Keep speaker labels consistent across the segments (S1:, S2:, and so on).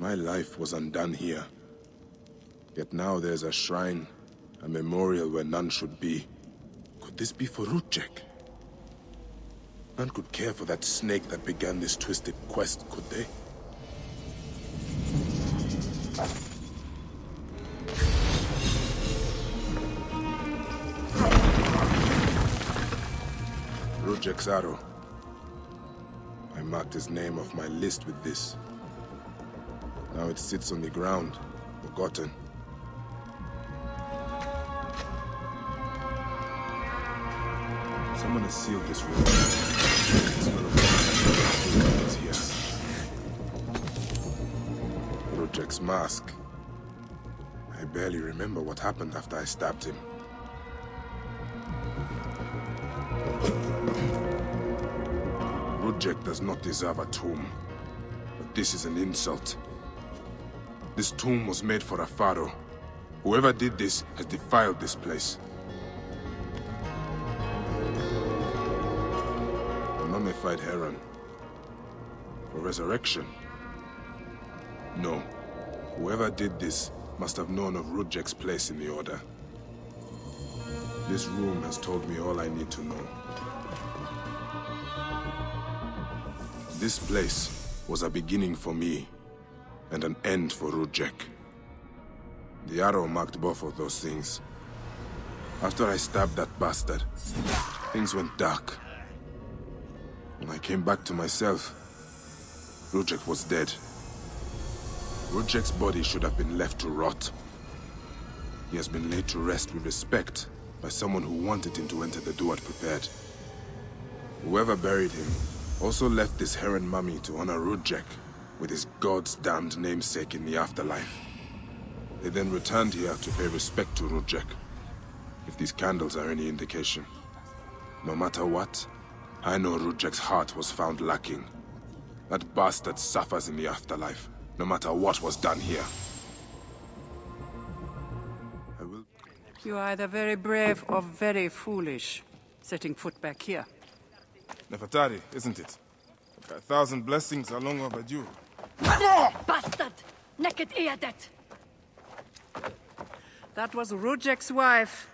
S1: My life was undone here. Yet now there's a shrine, a memorial where none should be. Could this be for Rudjek? None could care for that snake that began this twisted quest, could they? Rudjek's arrow. I marked his name off my list with this. Now it sits on the ground, forgotten. Someone has sealed this room. The smell of blood is here. Rudjek's mask. I barely remember what happened after I stabbed him. Rudjek does not deserve a tomb. But this is an insult. This tomb was made for a pharaoh. Whoever did this has defiled this place. A mummified heron. For resurrection? No. Whoever did this must have known of Rudjek's place in the Order. This room has told me all I need to know. This place was a beginning for me, and an end for Rudjek. The arrow marked both of those things. After I stabbed that bastard, things went dark. When I came back to myself, Rudjek was dead. Rudjek's body should have been left to rot. He has been laid to rest with respect by someone who wanted him to enter the Duat prepared. Whoever buried him also left this heron mummy to honor Rudjek with his god's damned namesake in the afterlife. They then returned here to pay respect to Rudjek, if these candles are any indication. No matter what, I know Rudjek's heart was found lacking. That bastard suffers in the afterlife, no matter what was done here. I will...
S2: You are either very brave or very foolish, setting foot back here.
S1: Nefertari, isn't it? 1,000 blessings are long overdue.
S2: Bastard! Naked Eadet! That was Rudjek's wife.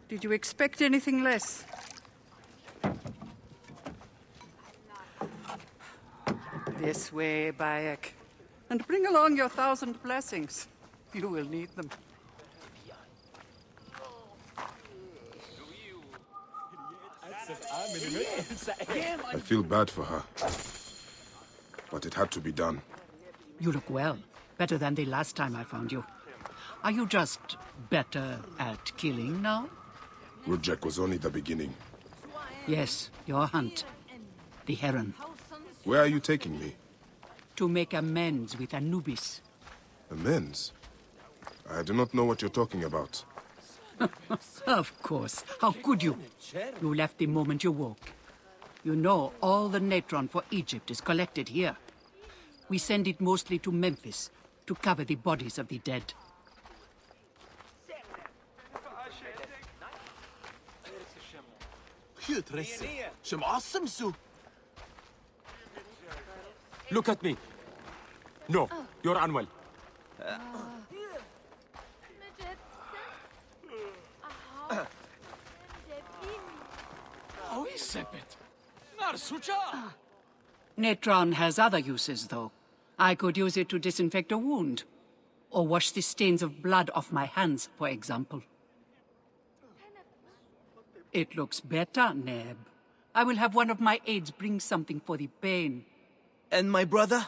S2: Did you expect anything less? This way, Bayek. And bring along your 1,000 blessings. You will need them.
S1: I feel bad for her. But it had to be done.
S2: You look well. Better than the last time I found you. Are you just better at killing now?
S1: Rudjek was only the beginning.
S2: Yes, your hunt. The heron.
S1: Where are you taking me?
S2: To make amends with Anubis.
S1: Amends? I do not know what you're talking about.
S2: Of course. How could you? You left the moment you woke. You know all the natron for Egypt is collected here. We send it mostly to Memphis to cover the bodies of the dead.
S3: Look at me. No, you're unwell.
S2: Natron has other uses, though. I could use it to disinfect a wound. Or wash the stains of blood off my hands, for example. It looks better, Neb. I will have one of my aides bring something for the pain.
S4: And my brother?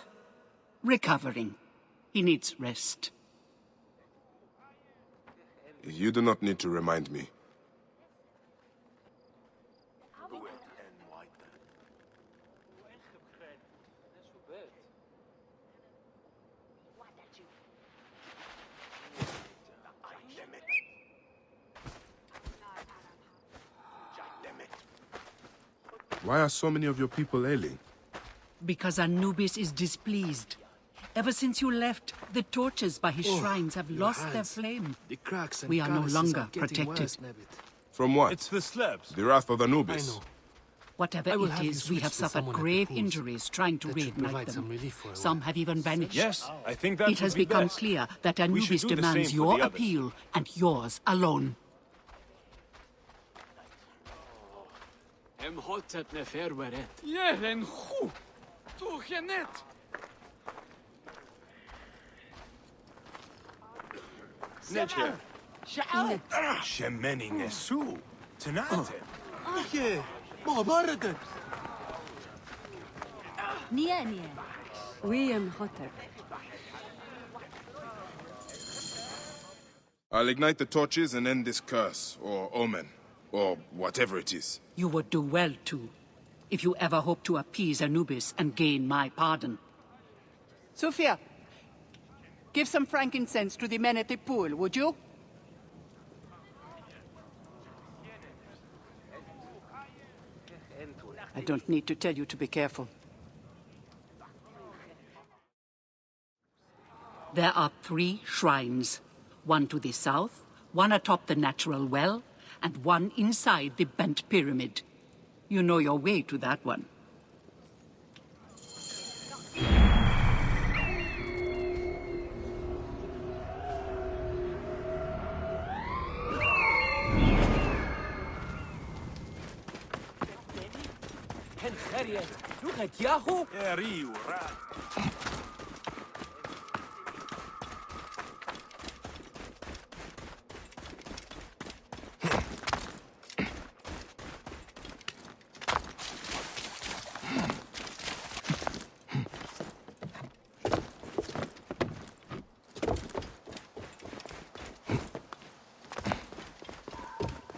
S2: Recovering. He needs rest.
S1: You do not need to remind me. Why are so many of your people ailing?
S2: Because Anubis is displeased. Ever since you left, the torches by his shrines have lost their flame.
S4: The cracks and
S2: We are no
S4: calluses
S2: longer
S4: are getting
S2: protected.
S4: worse, Nebbit.
S1: From what?
S3: It's the slabs.
S1: The wrath of Anubis.
S4: I know.
S2: Whatever
S4: I will
S2: it
S4: have you
S2: is, we
S4: switched
S2: have
S4: to
S2: suffered
S4: someone at the
S2: grave
S4: pools.
S2: injuries trying to
S4: That should
S2: reignite
S4: provide some
S2: them.
S4: relief for a
S2: Some
S4: while.
S2: have even vanished.
S3: Yes, I think that
S2: It has
S3: would be
S2: become
S3: best.
S2: clear that
S3: We
S2: Anubis
S3: should do the
S2: demands
S3: same for
S2: your
S3: the others.
S2: appeal and yours alone.
S5: Emhotep Nefertari.
S6: Jeren goed. Toch je net.
S3: Netje.
S7: Shemeni Nesu. Tenate.
S4: Yeah, معبردك.
S8: نيانيا ويم خطر.
S1: I'll ignite the torches and end this curse, or omen, or whatever it is.
S2: You would do well to, if you ever hope to appease Anubis and gain my pardon. Sophia, give some frankincense to the men at the pool, would you? I don't need to tell you to be careful. There are 3 shrines. One to the south, one atop the natural well, and one inside the bent pyramid. You know your way to that one.
S7: Eriu Ra.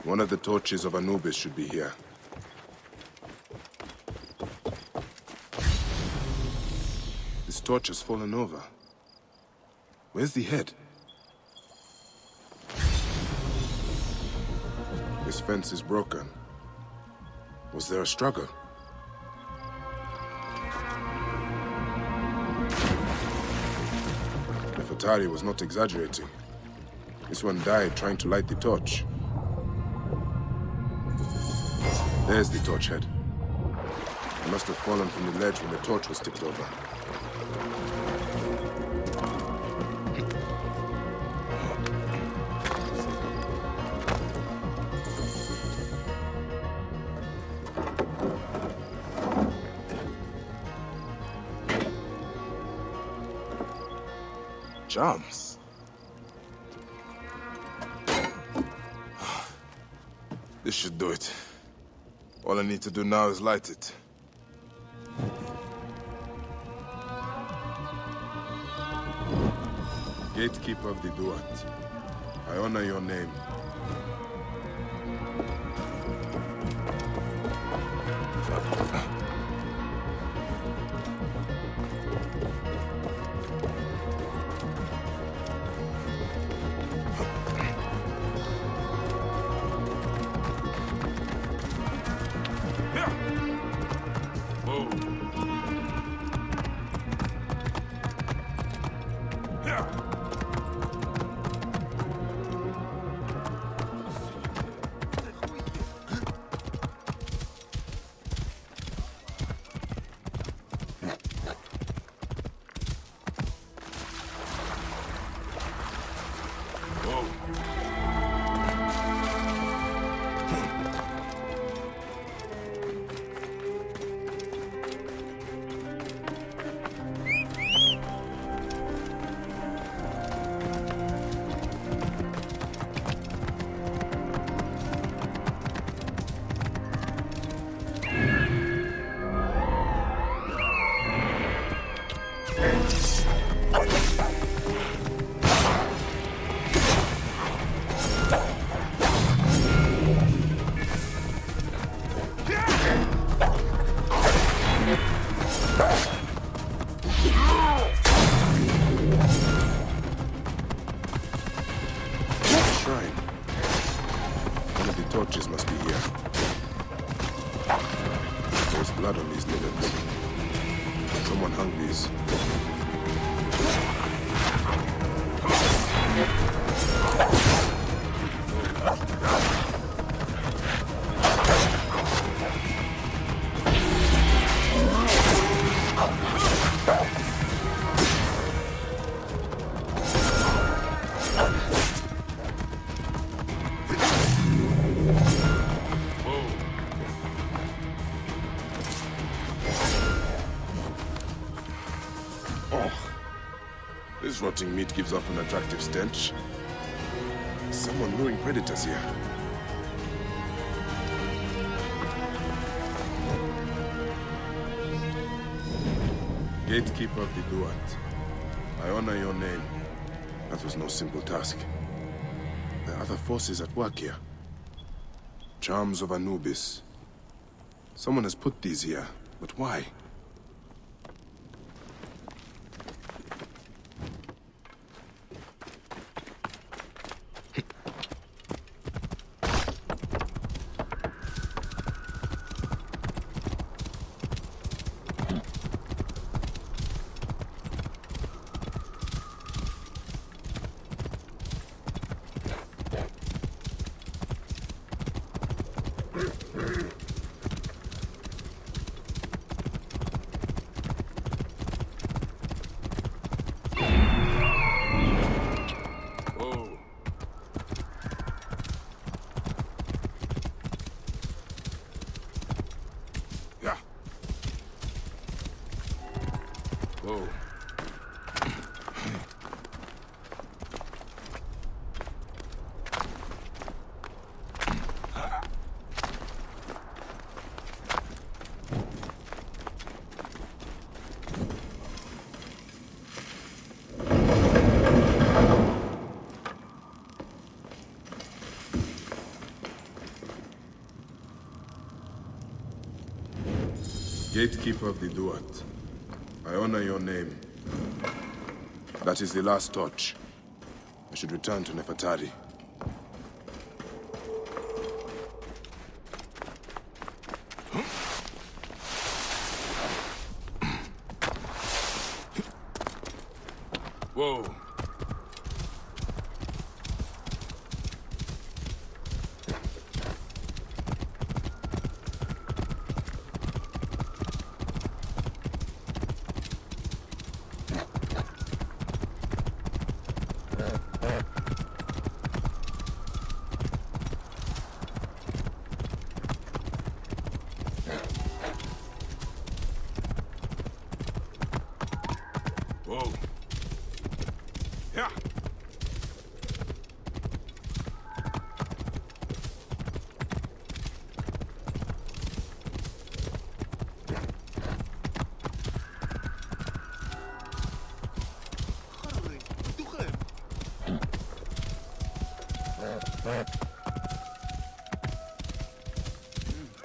S1: One of the torches of Anubis should be here. This torch has fallen over. Where's the head? This fence is broken. Was there a struggle? Nefertari was not exaggerating. This one died trying to light the torch. There's the torch head. It must have fallen from the ledge when the torch was tipped over. Charms. This should do it. All I need to do now is light it. Gatekeeper of the Duat, I honor your name. Torches must be here. There's blood on these linen. Someone hung these. This rotting meat gives off an attractive stench. Someone luring predators here. Gatekeeper of the Duat, I honor your name. That was no simple task. There are other forces at work here. Charms of Anubis. Someone has put these here, but why? Whoa. Gatekeeper of the Duat, I honor your name. That is the last torch. I should return to Nefertari. Whoa. Whoa. Yeah.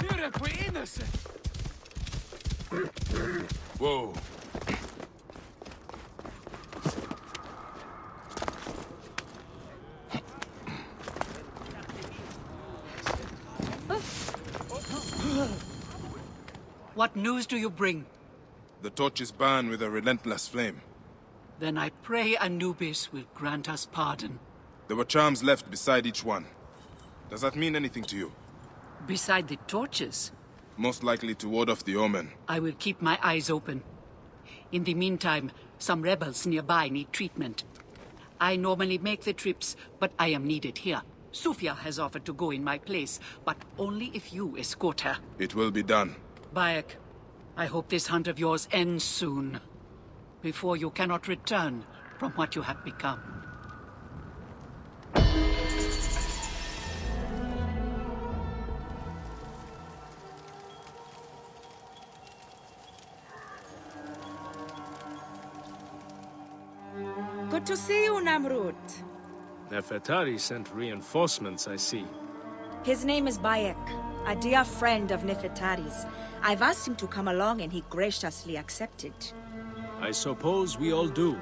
S6: You're innocent.
S1: Whoa.
S2: What news do you bring?
S1: The torch is burned with a relentless flame.
S2: Then I pray Anubis will grant us pardon.
S1: There were charms left beside each one. Does that mean anything to you?
S2: Beside the torches,
S1: Most likely to ward off the omen.
S2: I will keep my eyes open. In the meantime, some rebels nearby need treatment. I normally make the trips, but I am needed here. Sufia has offered to go in my place, but only if you escort her.
S1: It will be done.
S2: Bayek, I hope this hunt of yours ends soon, before you cannot return from what you have become.
S5: Good to see you, Namrud.
S9: Nefertari sent reinforcements, I see.
S5: His name is Bayek, a dear friend of Nefertari's. I've asked him to come along and he graciously accepted.
S9: I suppose we all do.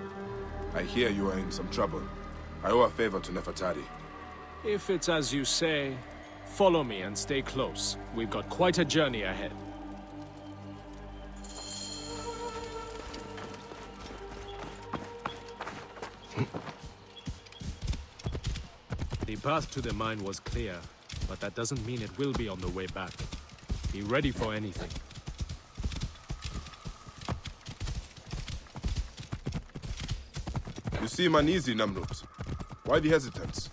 S1: I hear you are in some trouble. I owe a favor to Nefertari.
S9: If it's as you say, follow me and stay close. We've got quite a journey ahead. The path to the mine was clear, but that doesn't mean it will be on the way back. Be ready for anything.
S1: You seem uneasy, Namrud. Why the hesitance?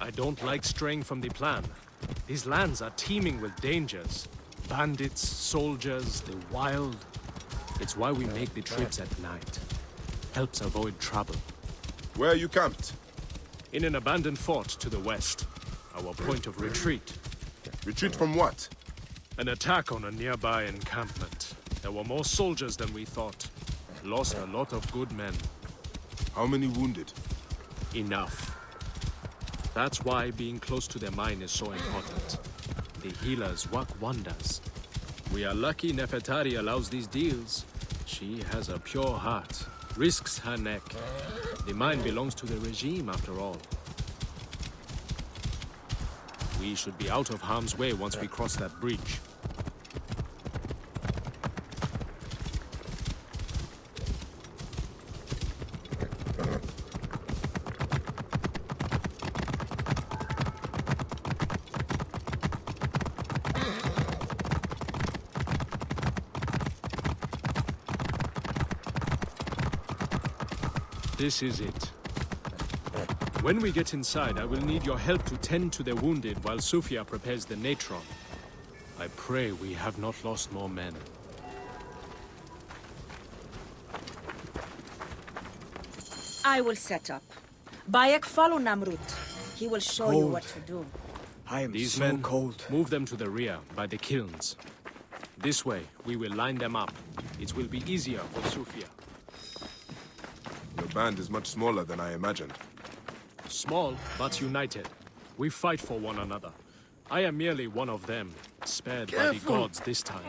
S9: I don't like straying from the plan. These lands are teeming with dangers. Bandits, soldiers, the wild. It's why we make the trips at night. helps avoid trouble.
S1: Where are you camped?
S9: In an abandoned fort to the west. Our point of retreat.
S1: Retreat from what?
S9: An attack on a nearby encampment. There were more soldiers than we thought. Lost a lot of good men.
S1: How many wounded?
S9: Enough. That's why being close to their mine is so important. The healers work wonders. We are lucky Nefertari allows these deals. She has a pure heart. Risks her neck. The mine belongs to the regime, after all. We should be out of harm's way once we cross that bridge. This is it. When we get inside, I will need your help to tend to the wounded while Sophia prepares the natron. I pray we have not lost more men.
S5: I will set up. Bayek, follow Namrut. He will show you what to do.
S4: I am
S9: These
S4: so
S9: men,
S4: cold.
S9: move them to the rear, by the kilns. This way, we will line them up. It will be easier for Sophia.
S1: Your band is much smaller than I imagined.
S9: Small, but united. We fight for one another. I am merely one of them, spared by the gods this time.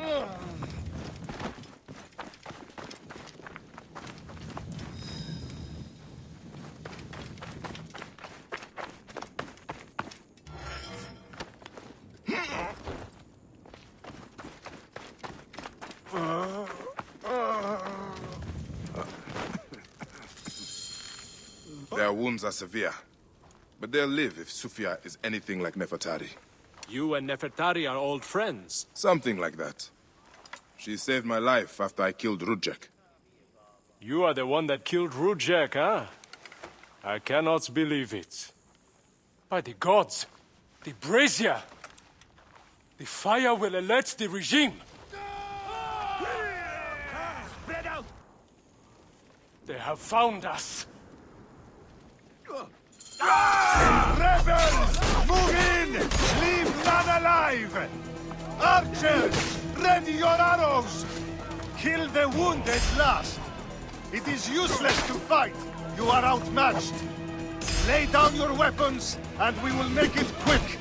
S1: Their wounds are severe, but they'll live if Sophia is anything like Nefertari.
S9: You and Nefertari are old friends.
S1: Something like that. She saved my life after I killed Rudjek.
S9: You are the one that killed Rudjek, huh? I cannot believe it.
S3: By the gods! The brazier! The fire will alert the regime!
S7: Spread out!
S3: They have found us!
S7: Rebels! Move in! Leave none alive! Archers! Ready your arrows! Kill the wounded last! It is useless to fight! You are outmatched! Lay down your weapons, and we will make it quick!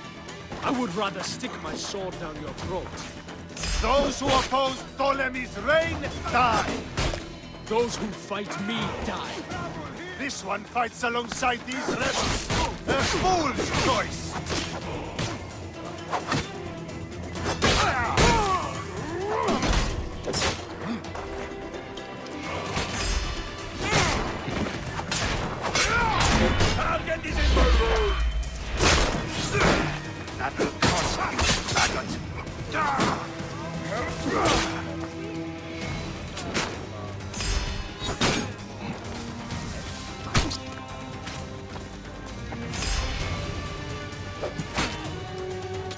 S9: I would rather stick my sword down your throat.
S7: Those who oppose Ptolemy's reign, die!
S9: Those who fight me die.
S7: This one fights alongside these rebels! A fool's choice! Target is in the that will cost you, faggot!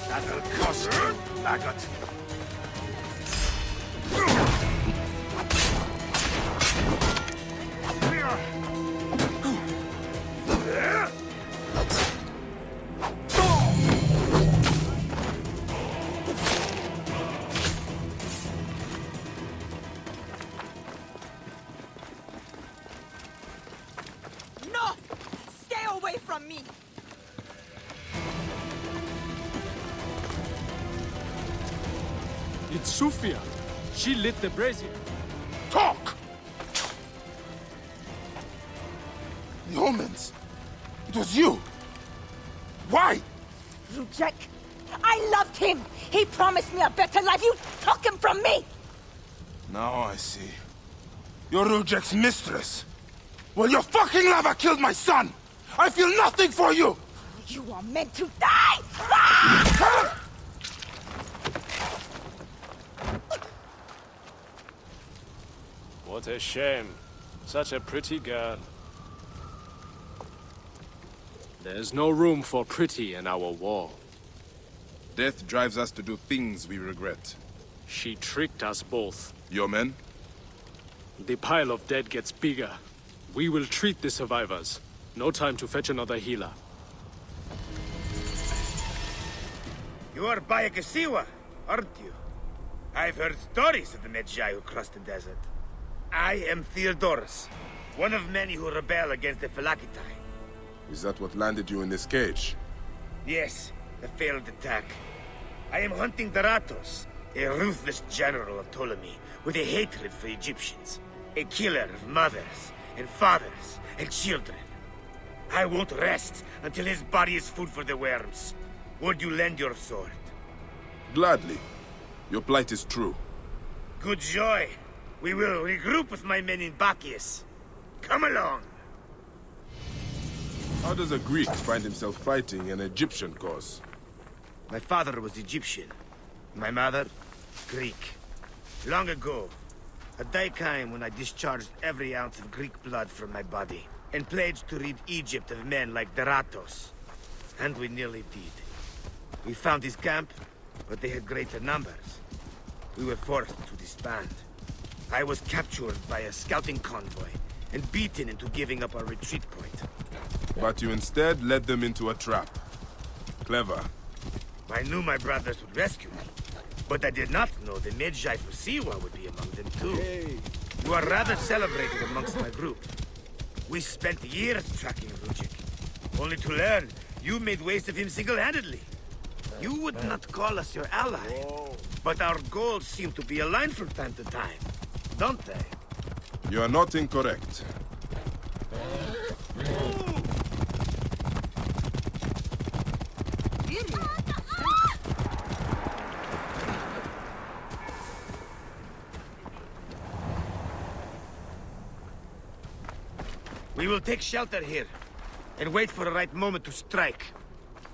S7: That'll cost you, faggot!
S5: No! Stay away from me!
S9: It's Sophia. She lit the brazier.
S1: Talk! The omens! It was you! Why?
S5: Rujek, I loved him! He promised me a better life! You took him from me!
S1: Now I see. You're Rujek's mistress. Well, your fucking lover killed my son! I feel nothing for you!
S5: You are meant to die! Ah!
S9: What a shame. Such a pretty girl. There's no room for pretty in our war.
S1: Death drives us to do things we regret.
S9: She tricked us both.
S1: Your men?
S9: The pile of dead gets bigger. We will treat the survivors. No time to fetch another healer.
S10: You are Bayekasiwa, aren't you? I've heard stories of the Medjay who crossed the desert. I am Theodorus, one of many who rebel against the Phylakitai.
S1: Is that what landed you in this cage?
S10: Yes, a failed attack. I am hunting Daratos, a ruthless general of Ptolemy, with a hatred for Egyptians. A killer of mothers, and fathers, and children. I won't rest until his body is food for the worms. Would you lend your sword?
S1: Gladly. Your plight is true.
S10: Good joy. We will regroup with my men in Bacchius. Come along.
S1: How does a Greek find himself fighting an Egyptian cause?
S10: My father was Egyptian. My mother, Greek. Long ago, a day came when I discharged every ounce of Greek blood from my body, and pledged to rid Egypt of men like Daratos. And we nearly did. We found his camp, but they had greater numbers. We were forced to disband. I was captured by a scouting convoy, and beaten into giving up our retreat point.
S1: But you instead led them into a trap. Clever.
S10: I knew my brothers would rescue me, but I did not know the Medjay for Siwa would be among them too.
S4: Hey.
S10: You are rather celebrated amongst my group. We spent years tracking Rujik, only to learn you made waste of him single-handedly. You would not call us your ally, but our goals seem to be aligned from time to time, don't they?
S1: You are not incorrect.
S10: We will take shelter here, and wait for the right moment to strike.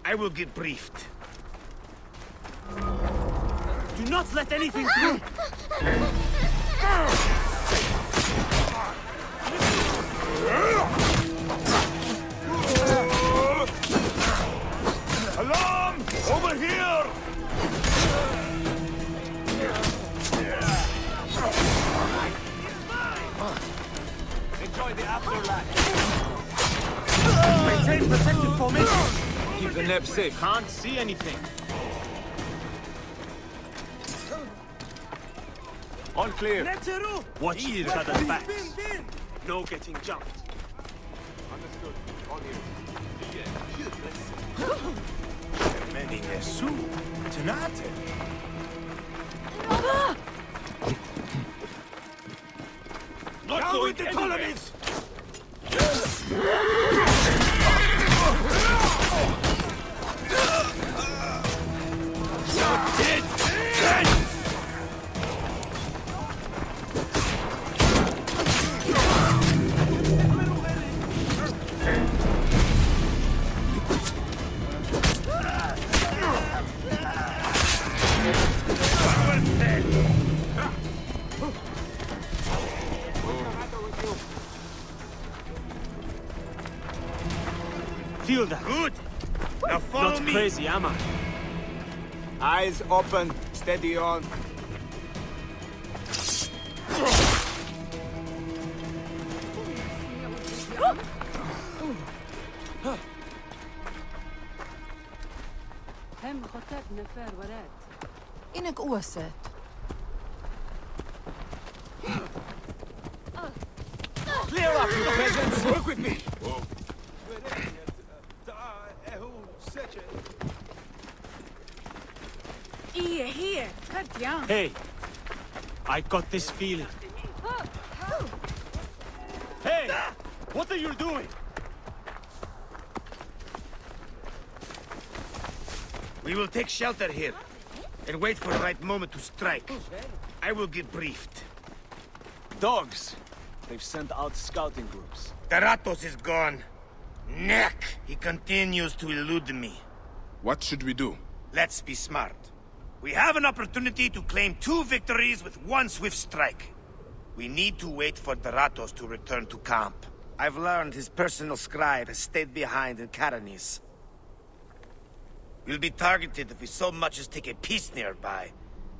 S10: I will get briefed.
S4: Do not let anything through!
S7: Alarm! Over here!
S4: Enjoy the afterlife. Maintain protected formation. Keep the neb safe. Can't see anything. All clear. Watch each other's backs. No getting jumped. Understood. All here.
S7: Many Nesu. Tenate.
S10: Not
S7: Down
S10: going
S7: with the
S10: anywhere.
S7: colonies!
S4: Feel that?
S10: Good. Now follow
S4: Not
S10: me.
S4: crazy, am I?
S11: Eyes open, steady on.
S8: هم خطاب نفر وراد.
S12: إنك أوسط.
S4: Clear up, you peasants! Work with me!
S5: Here, cut down.
S4: Hey, I got this feeling. Hey, what are you doing?
S10: We will take shelter here, and wait for the right moment to strike. I will get briefed.
S11: Dogs. They've sent out scouting groups.
S10: Daratos is gone. Neck! He continues to elude me.
S1: What should we do?
S10: Let's be smart. We have an opportunity to claim 2 victories with 1 swift strike. We need to wait for Daratos to return to camp. I've learned his personal scribe has stayed behind in Karanis. We'll be targeted if we so much as take a piece nearby.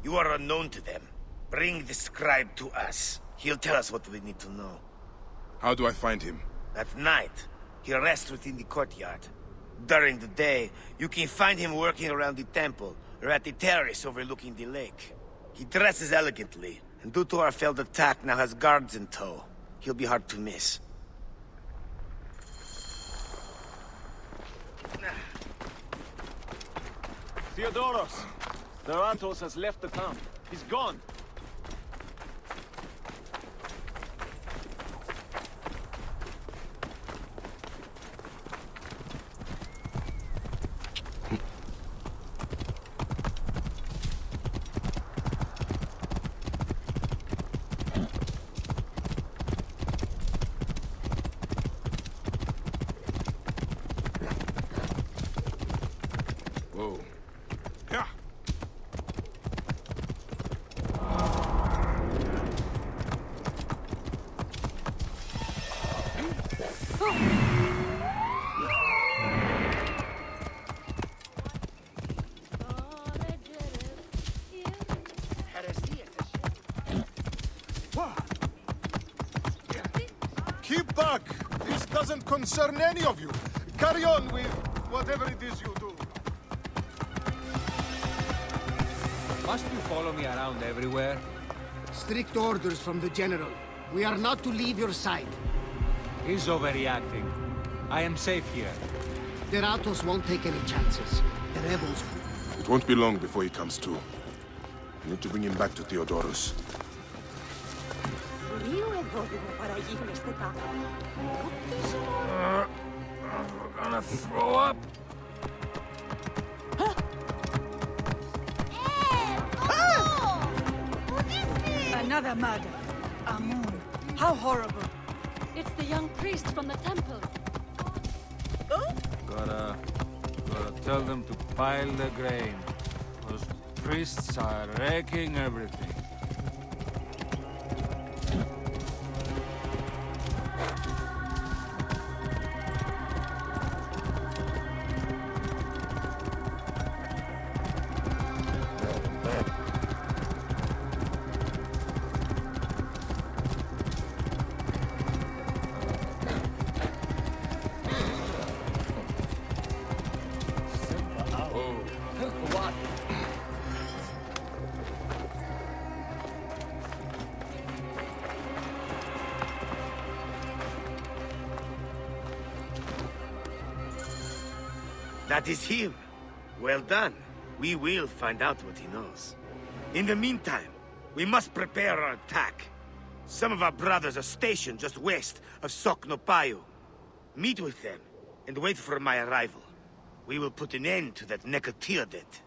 S10: You are unknown to them. Bring the scribe to us. He'll tell us what we need to know.
S1: How do I find him?
S10: At night, he rests within the courtyard. During the day, you can find him working around the temple, or at the terrace overlooking the lake. He dresses elegantly, and due to our failed attack, now has guards in tow. He'll be hard to miss.
S11: Theodorus! Theodorus has left the town. He's gone.
S1: Whoa. Yeah.
S7: Keep back! This doesn't concern any of you. Carry on with whatever it is you do.
S4: Must you follow me around everywhere?
S13: Strict orders from the General. We are not to leave your side.
S4: He's overreacting. I am safe here.
S13: The Ratos won't take any chances. The rebels will.
S1: It won't be long before he comes to. We need to bring him back to Theodorus.
S3: I'm gonna throw up.
S5: Another murder. Amun. How horrible.
S8: It's the young priest from the temple.
S11: Gotta tell them to pile the grain. Those priests are wrecking everything.
S10: That is him. Well done. We will find out what he knows. In the meantime, we must prepare our attack. Some of our brothers are stationed just west of Soknopayu. Meet with them, and wait for my arrival. We will put an end to that Nefertari debt.